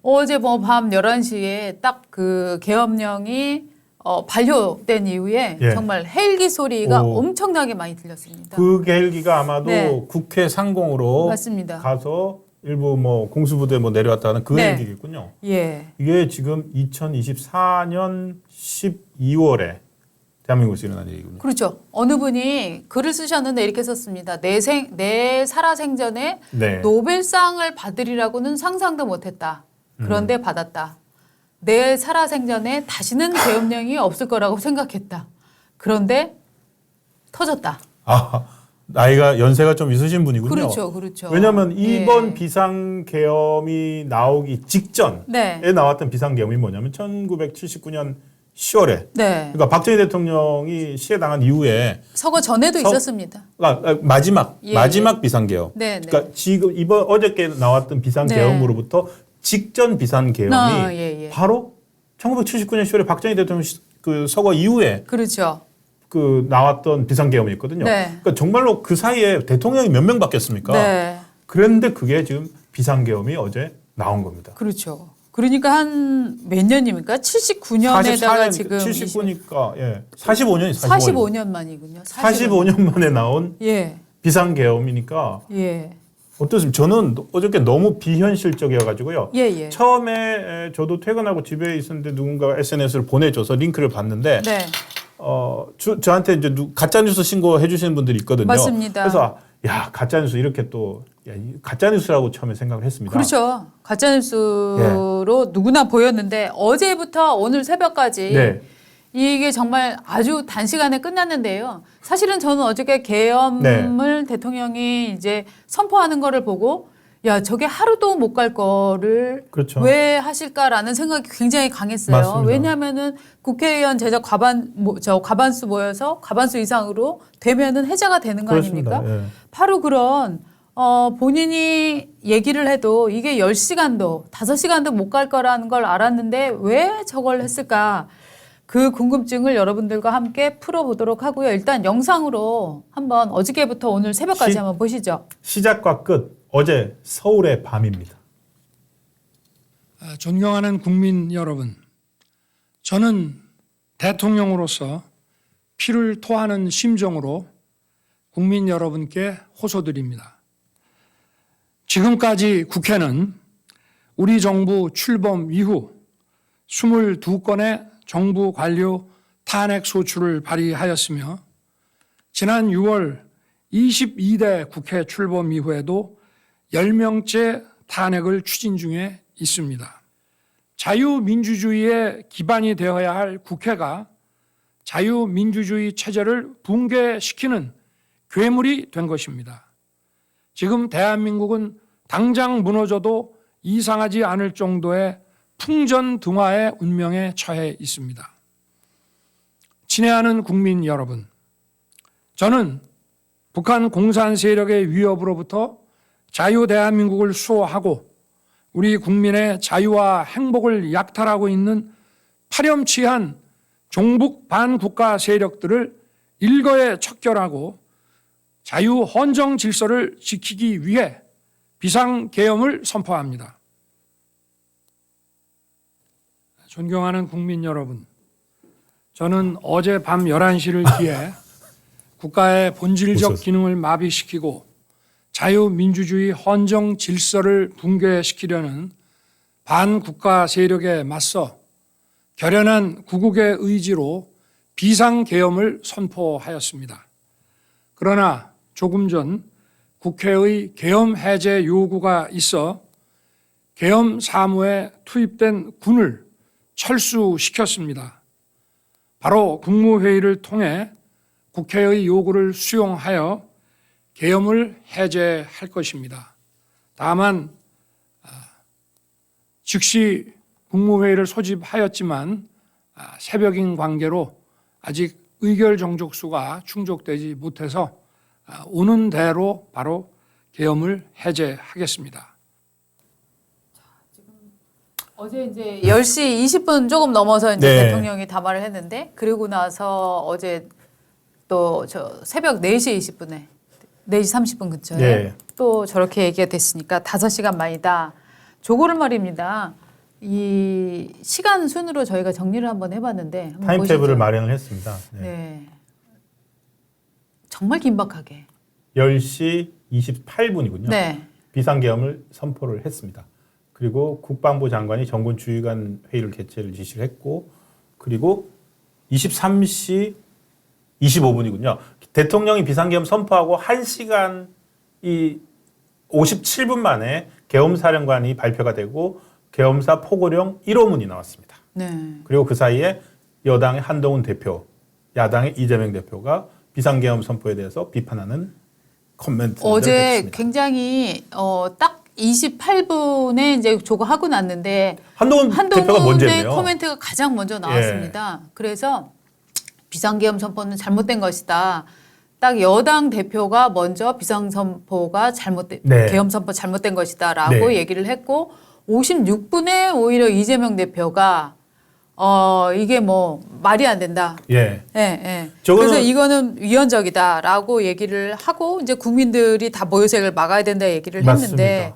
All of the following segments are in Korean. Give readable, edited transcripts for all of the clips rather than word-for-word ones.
어제 뭐 밤 11시에 딱 그 계엄령이 발효된 이후에 예. 정말 헬기 소리가 오. 엄청나게 많이 들렸습니다. 그 헬기가 아마도 네. 국회 상공으로 맞습니다. 가서 일부 뭐 공수부대 뭐 내려왔다는 그 네. 헬기겠군요. 예. 이게 지금 2024년 12월에 대한민국에서 일어난 얘기군요. 그렇죠. 어느 분이 글을 쓰셨는데 이렇게 썼습니다. 내 살아생전에 네. 노벨상을 받으리라고는 상상도 못했다. 그런데 받았다. 내 살아생전에 다시는 계엄령이 없을 거라고 생각했다. 그런데 터졌다. 아, 나이가 연세가 좀 있으신 분이군요. 그렇죠, 그렇죠. 왜냐하면 이번 예. 비상계엄이 나오기 직전에 네. 나왔던 비상계엄이 뭐냐면 1979년 10월에 네. 그러니까 박정희 대통령이 시해당한 이후에 서거 전에도 있었습니다. 마지막 예, 비상계엄. 네, 네. 그러니까 지금 이번 어저께 나왔던 비상계엄으로부터 직전 비상계엄이 예. 바로 1979년 10월에 박정희 대통령 그 서거 이후에 그렇죠. 그 나왔던 비상계엄이 있거든요. 네. 그러니까 정말로 그 사이에 대통령이 몇 명 바뀌었습니까? 네. 그런데 그게 지금 비상계엄이 어제 나온 겁니다. 그렇죠. 그러니까 한 몇 년입니까? 79년에다가 44년, 지금 79니까 예. 45년이 45년 만이군요. 45년 만에 나온 예. 비상계엄이니까 예. 어떻습니까? 저는 어저께 너무 비현실적이어가지고요. 예. 처음에 저도 퇴근하고 집에 있었는데 누군가 SNS를 보내줘서 링크를 봤는데 네. 저한테 이제 가짜뉴스 신고해 주시는 분들이 있거든요. 맞습니다. 그래서 야 가짜뉴스 이렇게 또 가짜뉴스라고 처음에 생각을 했습니다. 그렇죠. 가짜뉴스로 누구나 보였는데 어제부터 오늘 새벽까지 네. 이게 정말 아주 단시간에 끝났는데요. 사실은 저는 어저께 계엄을 대통령이 이제 선포하는 거를 보고 야 저게 하루도 못 갈 거를 그렇죠. 왜 하실까라는 생각이 굉장히 강했어요. 맞습니다. 왜냐하면은 국회의원 제적 과반수 모여서 과반수 이상으로 되면은 해제가 되는 거 그렇습니다. 아닙니까? 예. 바로 그런 본인이 얘기를 해도 이게 10시간도 5시간도 못 갈 거라는 걸 알았는데 왜 저걸 했을까? 그 궁금증을 여러분들과 함께 풀어보도록 하고요. 일단 영상으로 한번 어저께부터 오늘 새벽까지 한번 보시죠. 시작과 끝 어제 서울의 밤입니다. 존경하는 국민 여러분, 저는 대통령으로서 피를 토하는 심정으로 국민 여러분께 호소드립니다. 지금까지 국회는 우리 정부 출범 이후 22건의 정부 관료 탄핵 소추를 발의하였으며 지난 6월 22대 국회 출범 이후에도 10명째 탄핵을 추진 중에 있습니다. 자유민주주의의 기반이 되어야 할 국회가 자유민주주의 체제를 붕괴시키는 괴물이 된 것입니다. 지금 대한민국은 당장 무너져도 이상하지 않을 정도의 풍전등화의 운명에 처해 있습니다. 친애하는 국민 여러분, 저는 북한 공산 세력의 위협으로부터 자유 대한민국을 수호하고 우리 국민의 자유와 행복을 약탈하고 있는 파렴치한 종북 반국가 세력들을 일거에 척결하고 자유 헌정 질서를 지키기 위해 비상계엄을 선포합니다. 존경하는 국민 여러분, 저는 어제 밤 11시를 기해 국가의 본질적 기능을 마비시키고 자유민주주의 헌정 질서를 붕괴시키려는 반국가 세력에 맞서 결연한 구국의 의지로 비상계엄을 선포하였습니다. 그러나 조금 전 국회의 계엄 해제 요구가 있어 계엄 사무에 투입된 군을 철수시켰습니다. 바로 국무회의를 통해 국회의 요구를 수용하여 계엄을 해제할 것입니다. 다만 즉시 국무회의를 소집하였지만 새벽인 관계로 아직 의결 정족수가 충족되지 못해서 오는 대로 바로 계엄을 해제하겠습니다. 어제 이제 10시 20분 조금 넘어서 이제 네. 대통령이 담화를 했는데 그리고 나서 어제 또 새벽 4시 20분에 4시 30분 근처에 네. 또 저렇게 얘기가 됐으니까 5시간 만이다. 저거를 말입니다. 이 시간 순으로 저희가 정리를 한번 해봤는데 한번 타임테이블을 보시죠. 마련을 했습니다. 네. 네. 정말 긴박하게. 10시 28분이군요. 네. 비상계엄을 선포를 했습니다. 그리고 국방부 장관이 정군 주의관 회의를 개최를 지시를 했고, 그리고 23시 25분이군요. 대통령이 비상계엄 선포하고 1시간 57분 만에 계엄사령관이 발표가 되고 계엄사 포고령 1호문이 나왔습니다. 네. 그리고 그 사이에 여당의 한동훈 대표, 야당의 이재명 대표가 비상계엄 선포에 대해서 비판하는 코멘트를 어제 했습니다. 굉장히 딱 28분에 이제 저거 하고 났는데 한동훈 대표가 먼저 한동훈의 했네요. 코멘트가 가장 먼저 나왔습니다. 그래서 비상계엄 선포는 잘못된 것이다. 딱 여당 대표가 먼저 비상선포가 네. 계엄 선포 잘못된 것이다라고 네. 얘기를 했고 56분에 오히려 이재명 대표가 이게 뭐 말이 안 된다. 예. 예, 예. 저거는- 그래서 이거는 위헌적이다라고 얘기를 하고 이제 국민들이 다 모여색을 막아야 된다 얘기를 했는데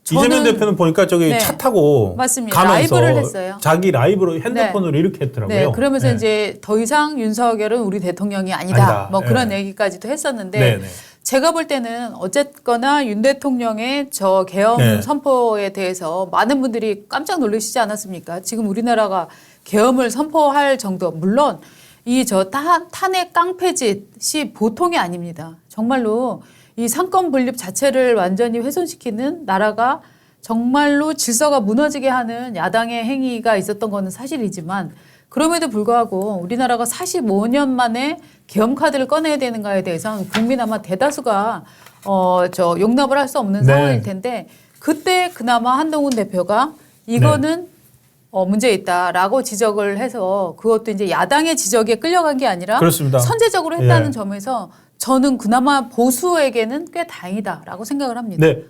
이재명 대표는 보니까 저기 네. 차 타고 맞습니다. 가면서 라이브를 했어요. 자기 라이브로 핸드폰으로 이렇게 했더라고요. 네, 그러면서 네. 이제 더 이상 윤석열은 우리 대통령이 아니다. 아니다. 뭐 그런 네. 얘기까지도 했었는데 네, 네. 제가 볼 때는 어쨌거나 윤 대통령의 저 계엄 네. 선포에 대해서 많은 분들이 깜짝 놀라시지 않았습니까? 지금 우리나라가 계엄을 선포할 정도, 물론 이 저 탄핵 깡패짓이 보통이 아닙니다. 정말로 이 상권 분립 자체를 완전히 훼손시키는 나라가 정말로 질서가 무너지게 하는 야당의 행위가 있었던 것은 사실이지만 그럼에도 불구하고 우리나라가 45년 만에 계엄 카드를 꺼내야 되는가에 대해서는 국민 아마 대다수가 저 용납을 할 수 없는 네. 상황일 텐데 그때 그나마 한동훈 대표가 이거는 문제 있다라고 지적을 해서 그것도 이제 야당의 지적에 끌려간 게 아니라 그렇습니다. 선제적으로 했다는 예. 점에서 저는 그나마 보수에게는 꽤 다행이다라고 생각을 합니다. 네,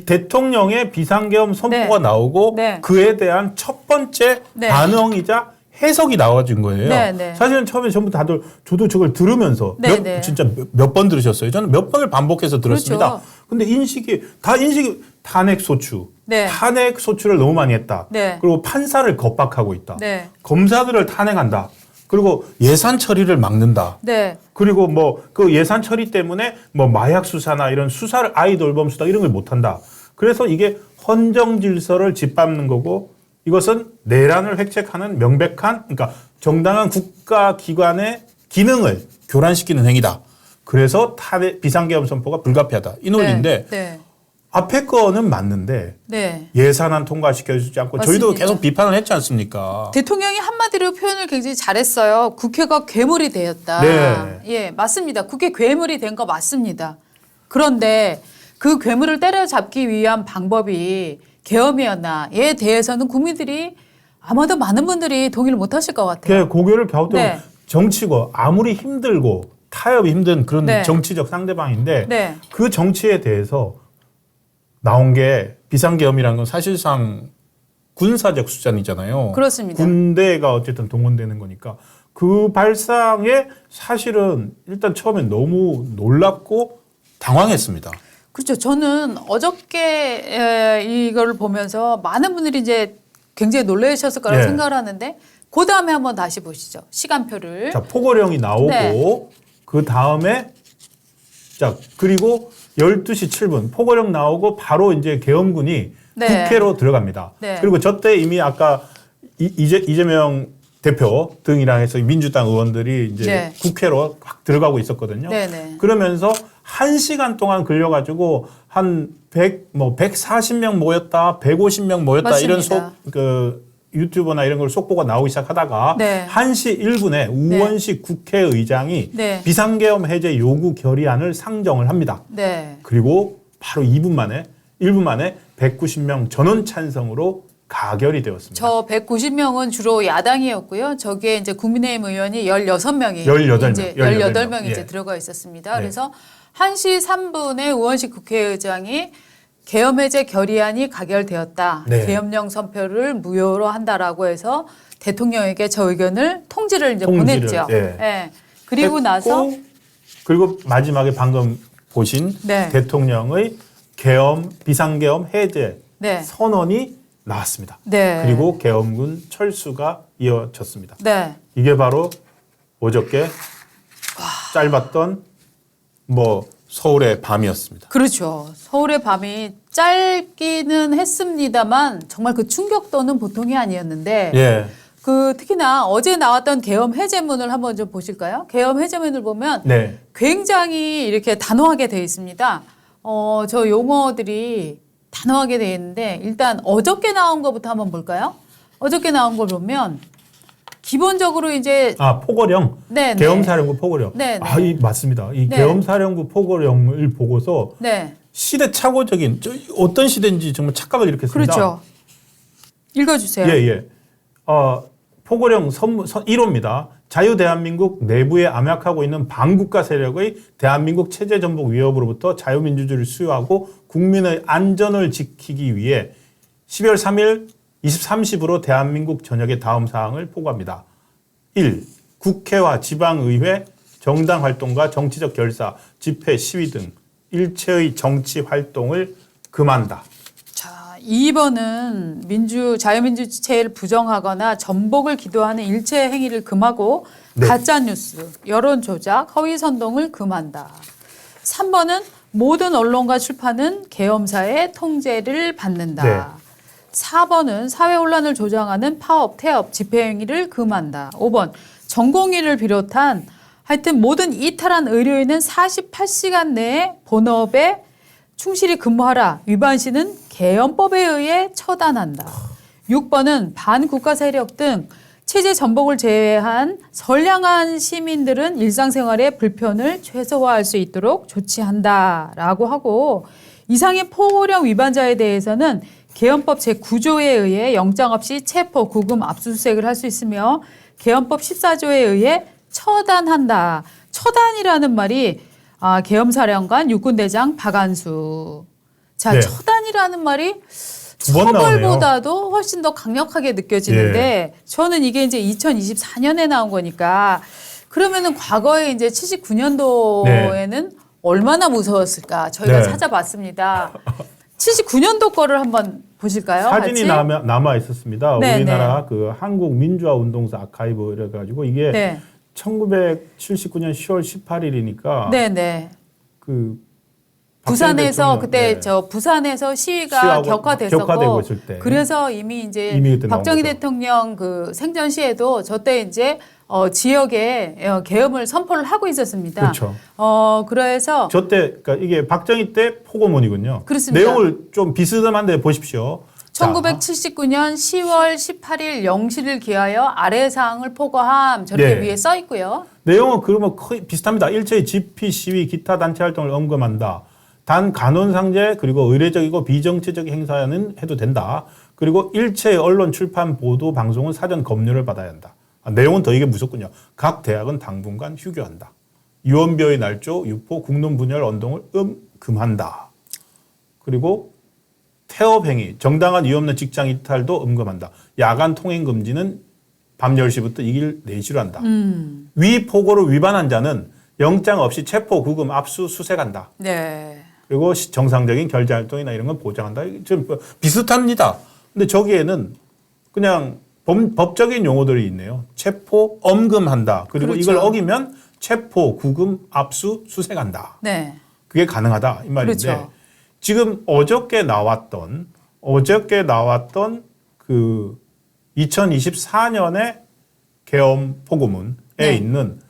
대통령의 비상계엄 선포가 네. 나오고 네. 그에 대한 첫 번째 네. 반응이자 해석이 나와진 거예요. 네, 네. 사실은 처음에 전부 다들 저도 저걸 들으면서 네, 네. 진짜 몇 번 들으셨어요? 저는 몇 번을 반복해서 들었습니다. 그렇죠. 근데 인식이 탄핵 소추, 네. 탄핵 소추를 너무 많이 했다. 네. 그리고 판사를 겁박하고 있다. 네. 검사들을 탄핵한다. 그리고 예산 처리를 막는다. 네. 그리고 뭐 그 예산 처리 때문에 뭐 마약 수사나 이런 수사를 아이돌범 수사 이런 걸 못한다. 그래서 이게 헌정 질서를 짓밟는 거고 이것은 내란을 획책하는 명백한 그러니까 정당한 국가 기관의 기능을 교란시키는 행위다. 그래서 비상계엄 선포가 불가피하다. 이 논리인데 네. 앞에 거는 맞는데 네. 예산안 통과시켜주지 않고 저희도 맞습니다. 계속 비판을 했지 않습니까? 대통령이 한마디로 표현을 굉장히 잘했어요. 국회가 괴물이 되었다. 네. 예, 맞습니다. 국회 괴물이 된 거 맞습니다. 그런데 그 괴물을 때려잡기 위한 방법이 계엄이었나에 대해서는 국민들이 아마도 많은 분들이 동의를 못 하실 것 같아요. 고개를 갸우뚱 네. 정치고 아무리 힘들고 타협이 힘든 그런 네. 정치적 상대방인데 네. 그 정치에 대해서 나온 게 비상계엄이라는 건 사실상 군사적 수단이잖아요. 그렇습니다. 군대가 어쨌든 동원되는 거니까 그 발상에 사실은 일단 처음에 너무 놀랍고 당황했습니다. 그렇죠. 저는 어저께 이걸 보면서 많은 분들이 이제 굉장히 놀라셨을 거라고 네. 생각을 하는데 그 다음에 한번 다시 보시죠. 시간표를. 자, 포고령이 나오고 네. 그 다음에 자, 그리고 12시 7분 포고령 나오고 바로 이제 계엄군이 네. 국회로 들어갑니다. 네. 그리고 저때 이미 아까 이재명 대표 등이랑 해서 민주당 의원들이 이제 네. 국회로 확 들어가고 있었거든요. 네네. 그러면서 1시간 동안 걸려가지고 한 140명 모였다, 150명 모였다 맞습니다. 이런 그 유튜브나 이런 걸 속보가 나오기 시작하다가 네. 1시 1분에 우원식 국회의장이 네. 비상계엄 해제 요구 결의안을 상정을 합니다. 네. 그리고 바로 1분 만에 190명 전원 찬성으로 가결이 되었습니다. 저 190명은 주로 야당이었고요. 저기에 이제 국민의힘 의원이 16명이 18명, 이제 18명. 18명이 예. 이제 들어가 있었습니다. 네. 그래서 1시 3분에 우원식 국회의장이 계엄 해제 결의안이 가결되었다. 네. 계엄령 선포를 무효로 한다라고 해서 대통령에게 저 의견을 통지를 이제 통지를, 보냈죠. 예. 예. 그리고 했고, 나서 그리고 마지막에 방금 보신 네. 대통령의 비상계엄 해제 네. 선언이 나왔습니다. 네. 그리고 계엄군 철수가 이어졌습니다. 네. 이게 바로 어저께 짧았던 뭐 서울의 밤이었습니다. 그렇죠. 서울의 밤이 짧기는 했습니다만 정말 그 충격도는 보통이 아니었는데 예. 그 특히나 어제 나왔던 계엄 해제문을 한번 좀 보실까요? 계엄 해제문을 보면 네. 굉장히 이렇게 단호하게 되어 있습니다. 저 용어들이 단호하게 되어 있는데 일단 어저께 나온 것부터 한번 볼까요? 어저께 나온 걸 보면 기본적으로 이제 포고령. 네, 계엄사령부 포고령. 네, 네. 이 맞습니다. 이 네. 계엄사령부 포고령을 보고서 네. 시대착오적인 어떤 시대인지 정말 착각을 일으켰습니다. 그렇죠. 읽어주세요. 예, 예. 포고령 1호입니다. 자유대한민국 내부에 암약하고 있는 반국가 세력의 대한민국 체제 전복 위협으로부터 자유민주주의를 수호하고 국민의 안전을 지키기 위해 12월 3일 23시부로 대한민국 전역의 다음 사항을 포고합니다. 1. 국회와 지방의회, 정당 활동과 정치적 결사, 집회, 시위 등 일체의 정치 활동을 금한다. 자, 2번은 자유민주체를 부정하거나 전복을 기도하는 일체 행위를 금하고 네. 가짜뉴스, 여론조작, 허위선동을 금한다. 3번은 모든 언론과 출판은 계엄사의 통제를 받는다. 네. 4번은 사회혼란을 조장하는 파업, 태업, 집회행위를 금한다. 5번 전공의를 비롯한 하여튼 모든 이탈한 의료인은 48시간 내에 본업에 충실히 근무하라. 위반 시는 계엄법에 의해 처단한다. 6번은 반국가 세력 등 체제 전복을 제외한 선량한 시민들은 일상생활의 불편을 최소화할 수 있도록 조치한다라고 하고 이상의 포고령 위반자에 대해서는 계엄법 제9조에 의해 영장 없이 체포, 구금, 압수수색을 할 수 있으며 계엄법 14조에 의해 처단한다. 처단이라는 말이 계엄사령관 육군대장 박안수. 자, 네. 처단이라는 말이 두번 나오네요. 처벌보다도 훨씬 더 강력하게 느껴지는데 저는 이게 이제 2024년에 나온 거니까 그러면은 과거에 이제 79년도에는 얼마나 무서웠을까 저희가 네. 찾아봤습니다. 79년도 거를 한번 보실까요? 사진이 같이? 남아 있었습니다. 네, 우리나라 그 한국민주화운동사 아카이브 이래가지고 이게 네. 1979년 10월 18일이니까 네, 네. 그 부산에서 박정희 그때 대통령, 저 부산에서 시위가 시위하고 격화됐었고 격화되고 있을 때. 그래서 이미 이제 이미 그때 나온 박정희 거죠. 대통령 그 생전 시에도 저때 이제 지역에 계엄을 선포를 하고 있었습니다. 그렇죠. 그래서 저때 그러니까 이게 박정희 때 포고문이군요. 그렇습니다. 내용을 좀 비스듬한데 보십시오. 자, 1979년 10월 18일 0시를 기하여 아래 사항을 포고함 저렇게 네. 위에 써 있고요. 내용은 그러면 거의 비슷합니다. 일체의 집회, 시위, 기타 단체 활동을 언급한다. 단 간원상제 그리고 의례적이고 비정치적 행사는 해도 된다. 그리고 일체의 언론, 출판, 보도, 방송은 사전 검열을 받아야 한다. 내용은 더 이게 무섭군요. 각 대학은 당분간 휴교한다. 유언비어의 날조, 유포, 국론 분열 운동을 금한다. 그리고 태업 행위, 정당한 이유 없는 직장 이탈도 금한다. 야간 통행 금지는 밤 10시부터 이길 4시로 한다. 위 포고를 위반한 자는 영장 없이 체포, 구금, 압수, 수색한다. 네. 그리고 정상적인 결제 활동이나 이런 건 보장한다. 좀 비슷합니다. 근데 저기에는 그냥 법적인 용어들이 있네요. 체포, 엄금한다. 그리고 그렇죠. 이걸 어기면 체포, 구금, 압수, 수색한다. 네. 그게 가능하다 이 말인데 그렇죠. 지금 어저께 나왔던 그 2024년의 계엄 포고문에 네. 있는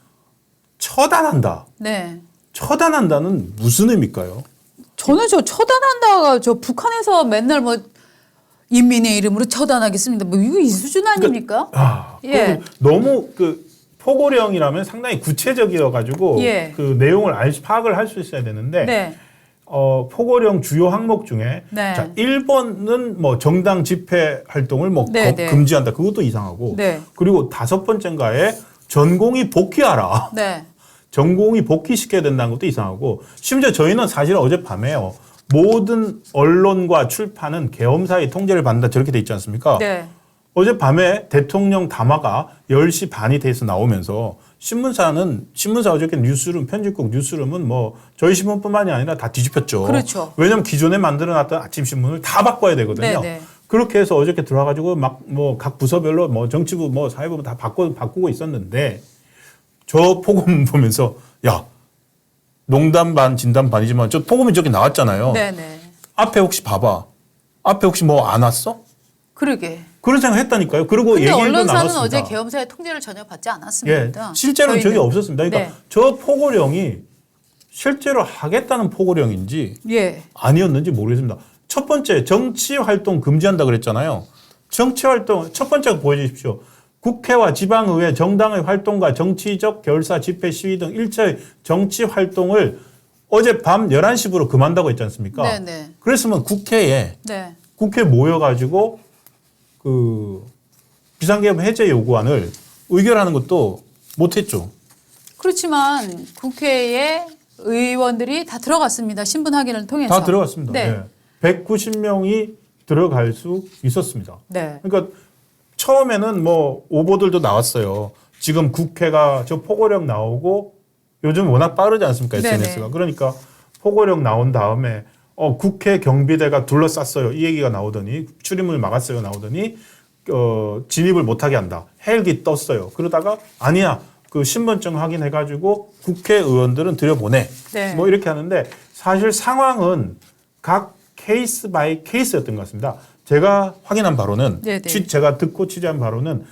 처단한다. 네. 처단한다는 무슨 의미일까요? 저는 저 처단한다가 저 북한에서 맨날 뭐 인민의 이름으로 처단하겠습니다. 뭐 이거 이 수준 아닙니까? 예. 너무 그 포고령이라면 상당히 구체적이어가지고 예. 그 내용을 파악을 할 수 있어야 되는데 네. 포고령 주요 항목 중에 네. 자 1번은 뭐 정당 집회 활동을 뭐 네, 네. 금지한다. 그것도 이상하고 네. 그리고 5번째인가에 전공이 복귀하라. 네. 전공이 복귀시켜야 된다는 것도 이상하고 심지어 저희는 사실 어젯밤에요. 모든 언론과 출판은 계엄사의 통제를 받는다 저렇게 돼 있지 않습니까? 네. 어젯밤에 대통령 담화가 10시 반이 돼서 나오면서 신문사 어저께 뉴스룸 편집국 뉴스룸은 뭐 저희 신문뿐만이 아니라 다 뒤집혔죠. 그렇죠. 왜냐하면 기존에 만들어놨던 아침 신문을 다 바꿔야 되거든요. 네, 네. 그렇게 해서 어저께 들어와가지고 막 뭐 각 부서별로 뭐 정치부 뭐 사회부 다 바꾸고 있었는데 저 포고문 보면서 야 농담 반 진담 반이지만 저 포고문 저기 나왔잖아요. 네네. 앞에 혹시 봐봐. 앞에 혹시 뭐 안 왔어? 그러게. 그런 생각 했다니까요. 그리고 근데 얘기도 언론사는 나눴습니다. 어제 계엄사의 통제를 전혀 받지 예, 않았습니다. 실제로는 저기 저희는. 없었습니다. 그러니까 네. 저 포고령이 실제로 하겠다는 포고령인지 예. 아니었는지 모르겠습니다. 첫 번째 정치 활동 금지한다 그랬잖아요. 정치 활동 첫 번째 보여주십시오. 국회와 지방의회 정당의 활동과 정치적 결사 집회 시위 등 일체의 정치 활동을 어제 밤 11시부로 금한다고 했지 않습니까? 네네. 그랬으면 국회에 네. 국회 모여가지고 그 비상계엄 해제 요구안을 의결하는 것도 못했죠. 그렇지만 국회에 의원들이 다 들어갔습니다. 신분 확인을 통해서. 다 들어갔습니다. 네. 190명이 들어갈 수 있었습니다. 네. 그러니까 처음에는 뭐 오보들도 나왔어요. 지금 국회가 저 포고령 나오고 요즘 워낙 빠르지 않습니까? SNS가. 네네. 그러니까 포고령 나온 다음에 국회 경비대가 둘러쌌어요. 이 얘기가 나오더니 출입을 막았어요. 나오더니 진입을 못하게 한다. 헬기 떴어요. 그러다가 아니야. 그 신분증 확인해가지고 국회의원들은 들여보내. 네. 뭐 이렇게 하는데 사실 상황은 각 케이스 바이 케이스였던 것 같습니다. 제가 확인한 바로는 네네. 제가 듣고 취재한 바로는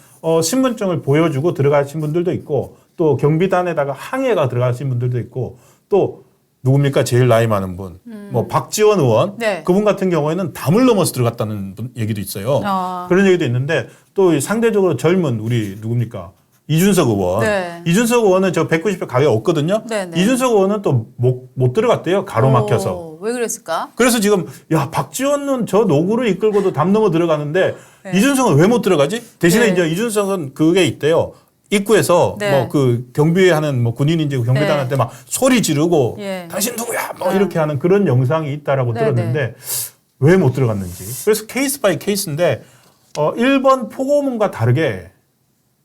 신분증을 보여주고 들어가신 분들도 있고 또 경비단에다가 항해가 들어가신 분들도 있고 또 누굽니까? 제일 나이 많은 분. 뭐 박지원 의원. 네. 그분 같은 경우에는 담을 넘어서 들어갔다는 얘기도 있어요. 아. 그런 얘기도 있는데 또 상대적으로 젊은 우리 누굽니까? 이준석 의원. 네. 이준석 의원은 저 190표 가게 없거든요. 네네. 이준석 의원은 또 못 들어갔대요. 가로막혀서. 왜 그랬을까? 그래서 지금 야 박지원은 저 노구를 이끌고도 담 넘어 들어가는데 네. 이준석은 왜 못 들어가지? 대신에 네. 이제 이준석은 그게 있대요. 입구에서 네. 뭐 그 경비하는 뭐 군인인지 경비단한테 네. 막 소리 지르고 예. 당신 누구야 뭐 이렇게 하는 그런 영상이 있다라고 네, 들었는데 왜 못 들어갔는지. 그래서 케이스 바이 케이스인데 1번 포고문과 다르게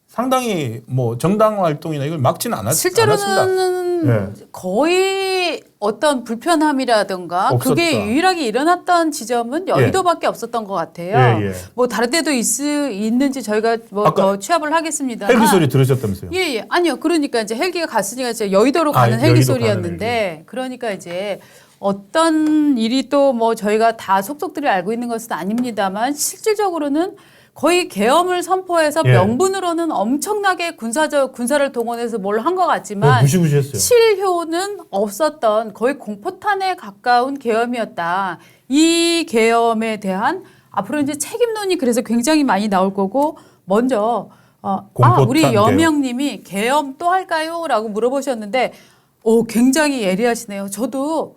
상당히 뭐 정당 활동이나 이걸 막지는 않았습니다. 실제로는 거의 어떤 불편함이라든가 없었다. 그게 유일하게 일어났던 지점은 여의도밖에 없었던 것 같아요. 예, 예. 뭐 다른 데도 있는지 저희가 뭐 아까 더 취합을 하겠습니다. 헬기 소리 들으셨다면서요? 예, 예. 아니요. 그러니까 이제 헬기가 갔으니까 이제 여의도로 가는 헬기 여의도 소리였는데 가는 그러니까 이제 어떤 일이 또 뭐 저희가 다 속속들이 알고 있는 것은 아닙니다만 실질적으로는 거의 계엄을 선포해서 예. 명분으로는 엄청나게 군사를 동원해서 뭘 한 것 같지만 무시무시했어요. 실효는 없었던 거의 공포탄에 가까운 계엄이었다. 이 계엄에 대한 앞으로 이제 책임론이 그래서 굉장히 많이 나올 거고 먼저 공포탄 우리 계엄. 여명님이 계엄 또 할까요? 라고 물어보셨는데 굉장히 예리하시네요. 저도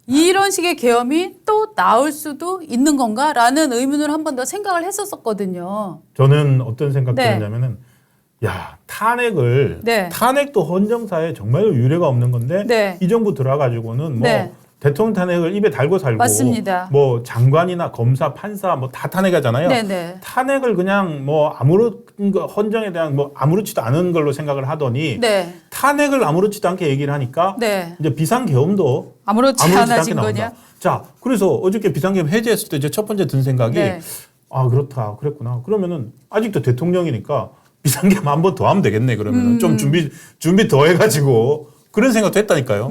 이런 식의 계엄이 또 나올 수도 있는 건가라는 의문을 한 번 더 생각을 했었거든요. 저는 어떤 생각 네. 들었냐면은 야 탄핵을 네. 탄핵도 헌정사에 정말 유례가 없는 건데 네. 이 정부 들어가지고는 뭐 네. 대통령 탄핵을 입에 달고 살고 맞습니다. 뭐 장관이나 검사 판사 뭐 다 탄핵하잖아요. 네네. 탄핵을 그냥 뭐 아무런 거 헌정에 대한 뭐 아무렇지도 않은 걸로 생각을 하더니 네. 탄핵을 아무렇지도 않게 얘기를 하니까 네. 이제 비상계엄도 아무렇지 아무렇지도 않게 않아진 나온다. 거냐? 자, 그래서 어저께 비상계엄 해제했을 때 이제 첫 번째 든 생각이 네. 아 그렇다 그랬구나. 그러면은 아직도 대통령이니까 비상계엄 한 번 더 하면 되겠네. 그러면은 좀 준비 더 해가지고 그런 생각도 했다니까요.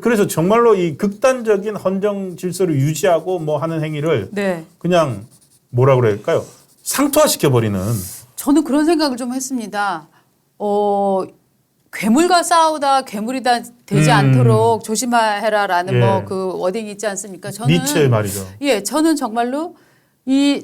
그래서 정말로 이 극단적인 헌정 질서를 유지하고 뭐 하는 행위를 네. 그냥 뭐라 그럴까요? 상투화시켜 버리는. 저는 그런 생각을 좀 했습니다. 괴물과 싸우다 괴물이 되지 않도록 조심해라라는 예. 뭐 그 워딩이 있지 않습니까? 저는 니체 말이죠. 예, 저는 정말로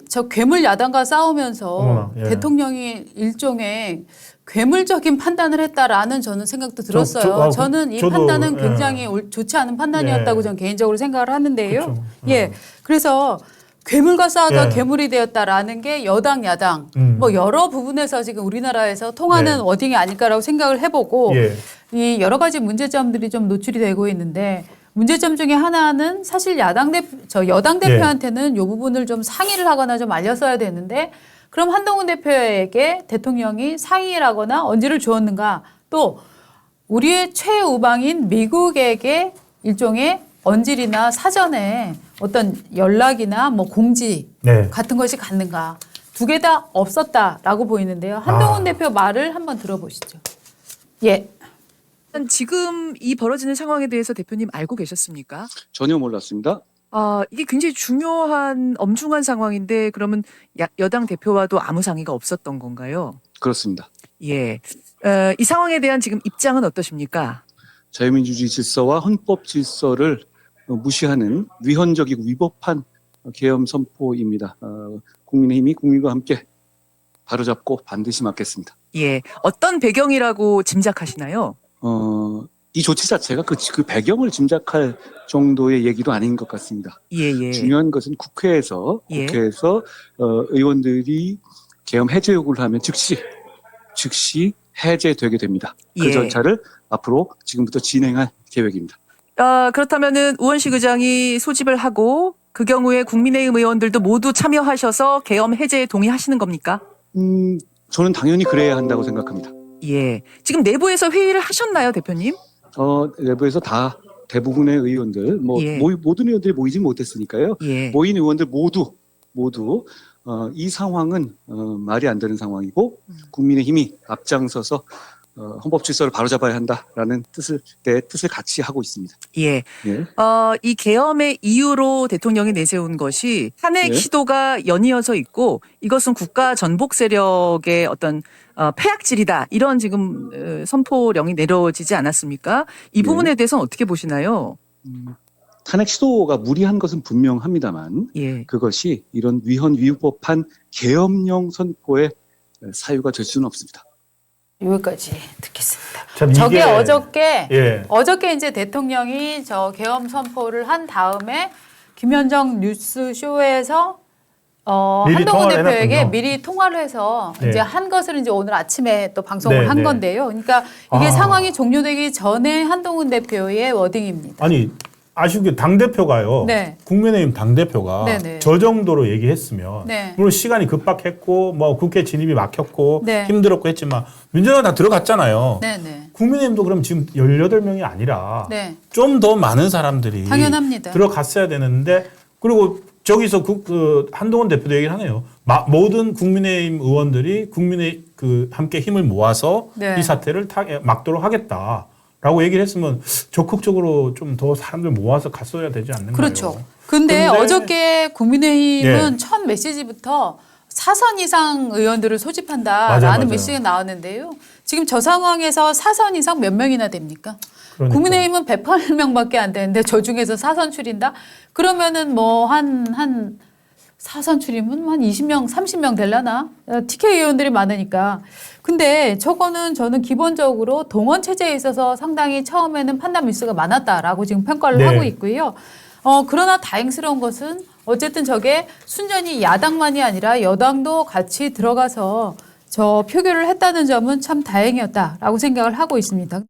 저 괴물 야당과 싸우면서 어머나, 예. 대통령이 일종의 괴물적인 판단을 했다라는 저는 생각도 들었어요. 저는 이 저도, 판단은 예. 굉장히 좋지 않은 판단이었다고 예. 저는 개인적으로 생각을 하는데요. 그쵸. 예, 그래서 괴물과 싸우다 예. 괴물이 되었다라는 게 여당 야당 뭐 여러 부분에서 지금 우리나라에서 통하는 네. 워딩이 아닐까라고 생각을 해보고 예. 이 여러 가지 문제점들이 좀 노출이 되고 있는데 문제점 중에 하나는 사실 여당 대표한테는 이 부분을 좀 상의를 하거나 좀 알렸어야 되는데 그럼 한동훈 대표에게 대통령이 상의를 하거나 언지를 주었는가 또 우리의 최우방인 미국에게 일종의 언질이나 사전에 어떤 연락이나 뭐 공지 네. 같은 것이 갔는가? 두 개 다 없었다라고 보이는데요. 한동훈 대표 말을 한번 들어보시죠. 예. 지금 이 벌어지는 상황에 대해서 대표님 알고 계셨습니까? 전혀 몰랐습니다. 이게 굉장히 중요한 엄중한 상황인데 그러면 여당 대표와도 아무 상의가 없었던 건가요? 그렇습니다. 예. 이 상황에 대한 지금 입장은 어떠십니까? 자유민주주의 질서와 헌법 질서를 무시하는 위헌적이고 위법한 계엄 선포입니다. 국민의힘이 국민과 함께 바로잡고 반드시 막겠습니다. 예. 어떤 배경이라고 짐작하시나요? 이 조치 자체가 그 배경을 짐작할 정도의 얘기도 아닌 것 같습니다. 예, 예. 중요한 것은 국회에서 예. 의원들이 계엄 해제 요구를 하면 즉시 해제되게 됩니다. 그 예. 절차를 앞으로 지금부터 진행할 계획입니다. 그렇다면은 우원식 의장이 소집을 하고 그 경우에 국민의힘 의원들도 모두 참여하셔서 계엄 해제에 동의하시는 겁니까? 저는 당연히 그래야 한다고 생각합니다. 예. 지금 내부에서 회의를 하셨나요, 대표님? 내부에서 다 대부분의 의원들, 예. 모든 의원들이 모이지 못했으니까요. 예. 모인 의원들 모두 이 상황은 말이 안 되는 상황이고 국민의힘이 앞장서서 헌법 질서를 바로잡아야 한다라는 뜻을 같이 하고 있습니다. 예. 예. 이 계엄의 이유로 대통령이 내세운 것이 탄핵 네. 시도가 연이어서 있고 이것은 국가 전복 세력의 어떤 폐악질이다. 이런 지금 선포령이 내려지지 않았습니까? 이 부분에 대해서는 어떻게 보시나요? 탄핵 시도가 무리한 것은 분명합니다만 예. 그것이 이런 위헌위법한 계엄령 선포의 사유가 될 수는 없습니다. 여기까지 듣겠습니다. 참 저게 예. 어저께 이제 대통령이 저 계엄 선포를 한 다음에 김현정 뉴스 쇼에서 미리 한동훈 통화를 대표에게 해놨군요. 미리 통화를 해서 네. 이제 한 것을 이제 오늘 아침에 또 방송을 네, 한 네. 건데요. 그러니까 이게 아. 상황이 종료되기 전에 한동훈 대표의 워딩입니다. 아니 아쉽게 당대표가요. 네. 국민의힘 당대표가 네네. 저 정도로 얘기했으면 네. 물론 시간이 급박했고 뭐 국회 진입이 막혔고 네. 힘들었고 했지만 민주당은 다 들어갔잖아요. 네네. 국민의힘도 그럼 지금 18명이 아니라 네. 좀 더 많은 사람들이 당연합니다. 들어갔어야 되는데 그리고 저기서 한동훈 대표도 얘기를 하네요. 모든 국민의힘 의원들이 함께 힘을 모아서 네. 이 사태를 막도록 하겠다라고 얘기를 했으면 적극적으로 좀 더 사람들 모아서 갔어야 되지 않는가요? 그렇죠. 근데 어저께 국민의힘은 첫 메시지부터 4선 이상 의원들을 소집한다라는 맞아요. 메시지가 나왔는데요. 지금 저 상황에서 4선 이상 몇 명이나 됩니까? 그러니까. 국민의힘은 108명밖에 안 되는데 저 중에서 4선 추린다? 그러면은 뭐 한 4선 추리면 한 20명, 30명 되려나? TK 의원들이 많으니까. 근데 저거는 저는 기본적으로 동원 체제에 있어서 상당히 처음에는 판단 미스가 많았다라고 지금 평가를 네. 하고 있고요. 그러나 다행스러운 것은 어쨌든 저게 순전히 야당만이 아니라 여당도 같이 들어가서 저 표결을 했다는 점은 참 다행이었다라고 생각을 하고 있습니다.